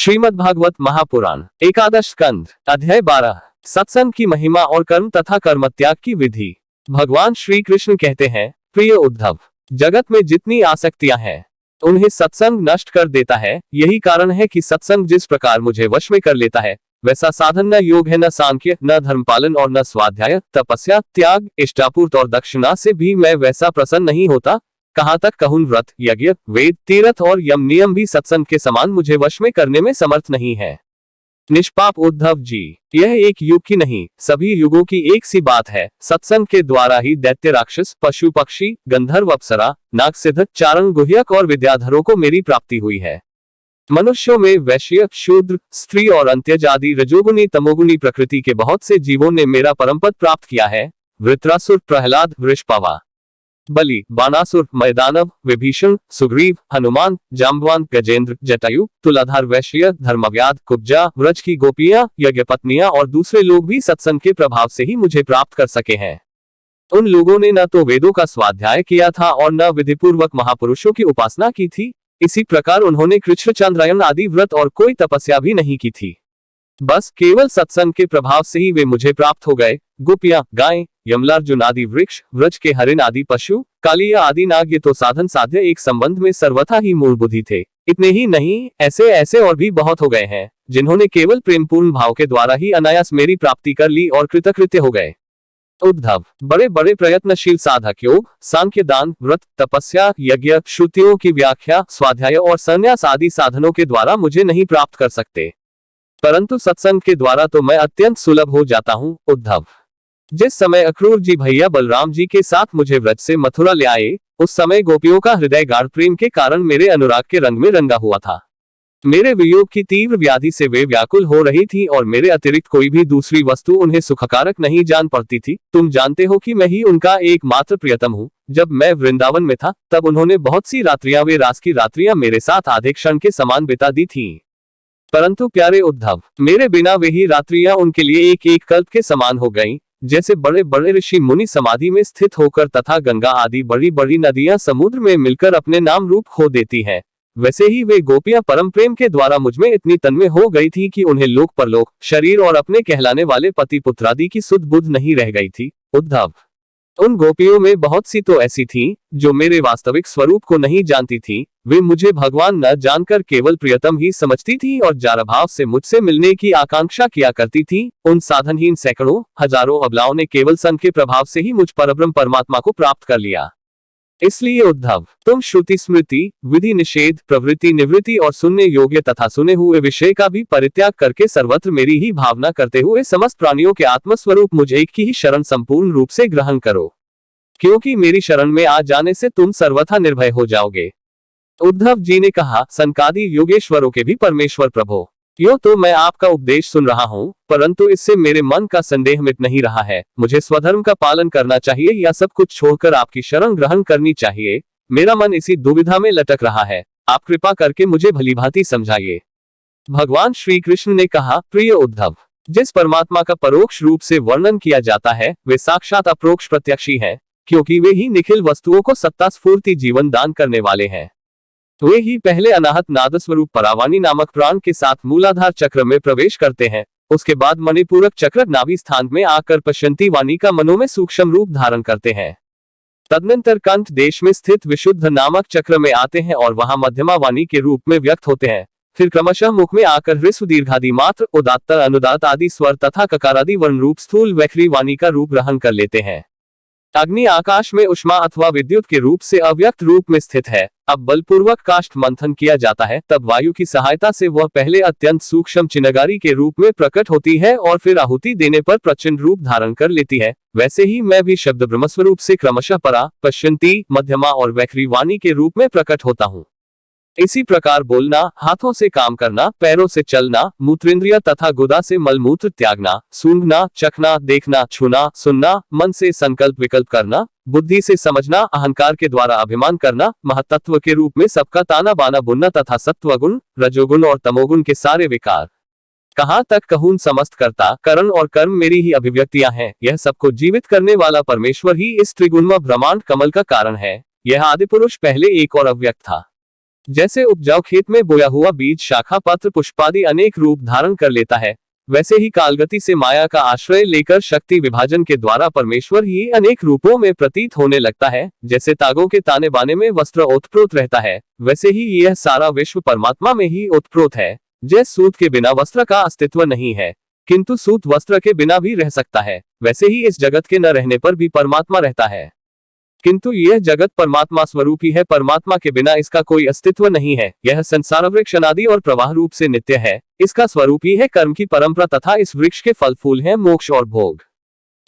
श्रीमद् भागवत महापुराण एकादश स्कंध अध्याय 12 सत्संग की महिमा और कर्म तथा कर्म त्याग की विधि। भगवान श्री कृष्ण कहते हैं, प्रिय उद्धव, जगत में जितनी आसक्तियां हैं उन्हें सत्संग नष्ट कर देता है। यही कारण है कि सत्संग जिस प्रकार मुझे वश में कर लेता है वैसा साधन न योग है, न सांख्य, न धर्मपालन और न स्वाध्याय, तपस्या, त्याग, इष्टापूर्त और दक्षिणा से भी मैं वैसा प्रसन्न नहीं होता। कहाँ तक कहूं, व्रत, यज्ञ, वेद, तीर्थ और यम नियम भी सत्संग के समान मुझे वश में करने में समर्थ नहीं है। निष्पाप उद्धव जी, यह एक युग की नहीं सभी युगों की एक सी बात है। सत्संग के द्वारा ही दैत्य, राक्षस, पशु पक्षी, गंधर्व, अप्सरा, नाग, सिद्ध, चारण, गुह्यक और विद्याधरों को मेरी प्राप्ति हुई है। मनुष्यों में वैश्य, शूद्र, स्त्री और अंत्यज आदि रजोगुनी तमोगुनी प्रकृति के बहुत से जीवों ने मेरा परमपद प्राप्त किया है। वृत्रासुर, प्रहलाद, वृषपवा, बलि, बाणासुर, मैदानव, विभीषण, सुग्रीव, हनुमान, जाम्बवान, गजेंद्र, जटायु, तुलाधार, वैश्य, धर्मव्याध, कुब्जा, व्रज की गोपियां, यज्ञपत्नियां और दूसरे लोग भी सत्संग के प्रभाव से ही मुझे प्राप्त कर सके हैं। उन लोगों ने न तो वेदों का स्वाध्याय किया था और न विधिपूर्वक महापुरुषों की उपासना की थी। इसी प्रकार उन्होंने कृष्ण, चंद्रायन आदि व्रत और कोई तपस्या भी नहीं की थी। बस केवल सत्संग के प्रभाव से ही वे मुझे प्राप्त हो गए। गोपियां, गायें, यमलार्जुन आदि वृक्ष, व्रज के हरिण आदि पशु, कालिया आदि नाग, ये तो साधन साध्य एक संबंध में सर्वथा ही मूल बुद्धि थे। इतने ही नहीं, ऐसे ऐसे और भी बहुत हो गए हैं जिन्होंने केवल प्रेमपूर्ण भाव के द्वारा ही अनायास मेरी प्राप्ति कर ली और कृतकृत्य हो गए। उद्धव, बड़े बड़े प्रयत्नशील साधक योग, सांख्य, दान, व्रत, तपस्या, यज्ञ, श्रुतियों की व्याख्या, स्वाध्याय और संन्यास आदि साधनों के द्वारा मुझे नहीं प्राप्त कर सकते, परंतु सत्संग के द्वारा तो मैं अत्यंत सुलभ हो जाता हूँ। उद्धव, जिस समय अक्रूर जी भैया बलराम जी के साथ मुझे व्रज से मथुरा ले आए, उस समय गोपियों का हृदय गाढ़ प्रेम के कारण मेरे अनुराग के रंग में रंगा हुआ था। मेरे वियोग की तीव्र व्याधि से वे व्याकुल हो रही थी और मेरे अतिरिक्त कोई भी दूसरी वस्तु उन्हें सुखकारक नहीं जान पड़ती थी। तुम जानते हो कि मैं ही उनका एकमात्र प्रियतम हूँ। जब मैं वृंदावन में था तब उन्होंने बहुत सी रात्रियां, वे रास की रात्रियां मेरे साथ आधे क्षण के समान बिता दी थी। परंतु प्यारे उद्धव, मेरे बिना वही रात्रियां उनके लिए एक एक कल्प के समान हो गईं। जैसे बड़े बड़े ऋषि मुनि समाधि में स्थित होकर तथा गंगा आदि बड़ी बड़ी नदियां समुद्र में मिलकर अपने नाम रूप खो देती हैं, वैसे ही वे गोपियां परम प्रेम के द्वारा मुझमें इतनी तन्मय हो गई थी कि उन्हें लोक परलोक, शरीर और अपने कहलाने वाले पति पुत्रादि की सुध बुध नहीं रह गई थी। उद्धव, उन गोपियों में बहुत सी तो ऐसी थीं जो मेरे वास्तविक स्वरूप को नहीं जानती थीं। वे मुझे भगवान न जानकर केवल प्रियतम ही समझती थी और जारभाव से मुझसे मिलने की आकांक्षा किया करती थी। उन साधनहीन सैकड़ों हजारों अबलाओं ने केवल संत के प्रभाव से ही मुझ परब्रह्म परमात्मा को प्राप्त कर लिया। इसलिए उद्धव, तुम श्रुति स्मृति, विधि निषेध, प्रवृत्ति निवृत्ति और सुनने योग्य तथा सुने हुए विषय का भी परित्याग करके सर्वत्र मेरी ही भावना करते हुए समस्त प्राणियों के आत्मस्वरूप मुझ एक की ही शरण संपूर्ण रूप से ग्रहण करो, क्योंकि मेरी शरण में आ जाने से तुम सर्वथा निर्भय हो जाओगे। उद्धव जी ने कहा, सनकादि योगेश्वरों के भी परमेश्वर प्रभो, यो तो मैं आपका उपदेश सुन रहा हूँ, परंतु इससे मेरे मन का संदेह मिट नहीं रहा है। मुझे स्वधर्म का पालन करना चाहिए या सब कुछ छोड़कर आपकी शरण ग्रहण करनी चाहिए? मेरा मन इसी दुविधा में लटक रहा है। आप कृपा करके मुझे भलीभांति समझाइए। भगवान श्री कृष्ण ने कहा, प्रिय उद्धव, जिस परमात्मा का परोक्ष रूप से वर्णन किया जाता है वे साक्षात अप्रोक्ष प्रत्यक्षी है, क्योंकि वे ही निखिल वस्तुओं को सत्ता स्फूर्ति जीवन दान करने वाले हैं। वे ही पहले अनाहत नाद स्वरूप परावाणी नामक प्राण के साथ मूलाधार चक्र में प्रवेश करते हैं। उसके बाद मणिपूरक चक्र नाभि स्थान में आकर पश्यंती वाणी का मनो में सूक्ष्म रूप धारण करते हैं। तदनंतर कंठ देश में स्थित विशुद्ध नामक चक्र में आते हैं और वहां मध्यमा वाणी के रूप में व्यक्त होते हैं। फिर क्रमशः मुख में आकर ह्रस्व दीर्घादि मात्र, उदात्त अनुदात आदि स्वर तथा ककारादि वर्ण रूप स्थूल वैखरी वाणी का रूप ग्रहण कर लेते हैं। अग्नि आकाश में उष्मा अथवा विद्युत के रूप से अव्यक्त रूप में स्थित है। अब बलपूर्वक काष्ठ मंथन किया जाता है, तब वायु की सहायता से वह पहले अत्यंत सूक्ष्म चिनगारी के रूप में प्रकट होती है और फिर आहुति देने पर प्रचंड रूप धारण कर लेती है। वैसे ही मैं भी शब्द ब्रह्मस्वरूप से क्रमशः परा, पश्यंती, मध्यमा और वैखरी वाणी के रूप में प्रकट होता हूँ। इसी प्रकार बोलना, हाथों से काम करना, पैरों से चलना, मूत्रेंद्रिय तथा गुदा से मलमूत्र त्यागना, सूंघना, चखना, देखना, छूना, सुनना, मन से संकल्प विकल्प करना, बुद्धि से समझना, अहंकार के द्वारा अभिमान करना, महतत्व के रूप में सबका ताना बाना बुनना तथा सत्वगुण, रजोगुण और तमोगुण के सारे विकार, कहाँ तक कहूं समस्त कर्ता, करण और कर्म मेरी ही अभिव्यक्तियां हैं। यह सबको जीवित करने वाला परमेश्वर ही इस त्रिगुणमय ब्रह्मांड कमल का कारण है। यह आदिपुरुष पहले एक और अव्यक्त था। जैसे उपजाऊ खेत में बोया हुआ बीज शाखा पत्र पुष्पादि अनेक रूप धारण कर लेता है, वैसे ही कालगति से माया का आश्रय लेकर शक्ति विभाजन के द्वारा परमेश्वर ही अनेक रूपों में प्रतीत होने लगता है। जैसे तागों के ताने बाने में वस्त्र ओतप्रोत रहता है, वैसे ही यह सारा विश्व परमात्मा में ही ओतप्रोत है। जैसे सूत के बिना वस्त्र का अस्तित्व नहीं है, किंतु सूत वस्त्र के बिना भी रह सकता है, वैसे ही इस जगत के न रहने पर भी परमात्मा रहता है। किंतु यह जगत परमात्मा स्वरूप ही है, परमात्मा के बिना इसका कोई अस्तित्व नहीं है। यह संसार वृक्ष अनादि और प्रवाह रूप से नित्य है, इसका स्वरूप ही है कर्म की परंपरा तथा इस वृक्ष के फल फूल हैं मोक्ष और भोग।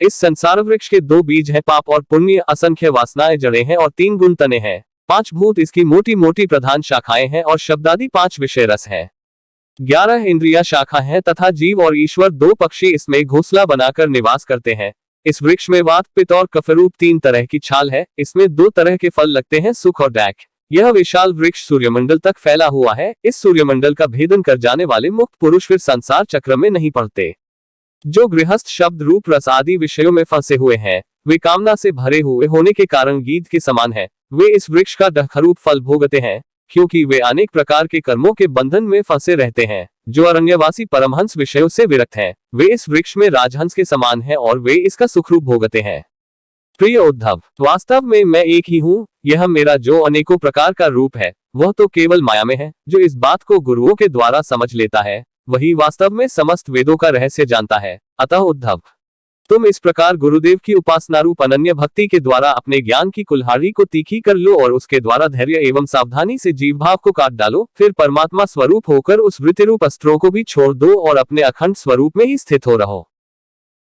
इस संसार वृक्ष के 2 बीज हैं, पाप और पुण्य, असंख्य वासनाएं जड़ें हैं और 3 गुण तने हैं, 5 भूत इसकी मोटी मोटी प्रधान शाखाएं हैं और शब्दादि 5 विषय रस है, 11 इंद्रिया शाखा है तथा जीव और ईश्वर 2 पक्षी इसमें घोंसला बनाकर निवास करते हैं। इस वृक्ष में वात पित्त और कफरूप 3 तरह की छाल है, इसमें 2 तरह के फल लगते हैं, सुख और डैक। यह विशाल वृक्ष सूर्यमंडल तक फैला हुआ है। इस सूर्यमंडल का भेदन कर जाने वाले मुक्त पुरुष फिर संसार चक्र में नहीं पड़ते। जो गृहस्थ शब्द रूप रस आदि विषयों में फंसे हुए हैं, वे कामना से भरे हुए होने के कारण गीध के समान है, वे इस वृक्ष का डखरूप फल भोगते हैं, क्योंकि वे अनेक प्रकार के कर्मों के बंधन में फंसे रहते हैं। जो अरण्यवासी परमहंस विषयों से विरक्त हैं, वे इस वृक्ष में राजहंस के समान हैं और वे इसका सुखरूप भोगते हैं। प्रिय उद्धव, वास्तव में मैं एक ही हूँ, यह मेरा जो अनेकों प्रकार का रूप है वह तो केवल माया में है। जो इस बात को गुरुओं के द्वारा समझ लेता है, वही वास्तव में समस्त वेदों का रहस्य जानता है। अतः उद्धव, तुम इस प्रकार गुरुदेव की उपासना रूप अनन्य भक्ति के द्वारा अपने ज्ञान की कुल्हाड़ी को तीखी कर लो और उसके द्वारा धैर्य एवं सावधानी से जीव भाव को काट डालो। फिर परमात्मा स्वरूप होकर उस वृत्ति रूप अस्त्रों को भी छोड़ दो और अपने अखंड स्वरूप में ही स्थित हो रहो।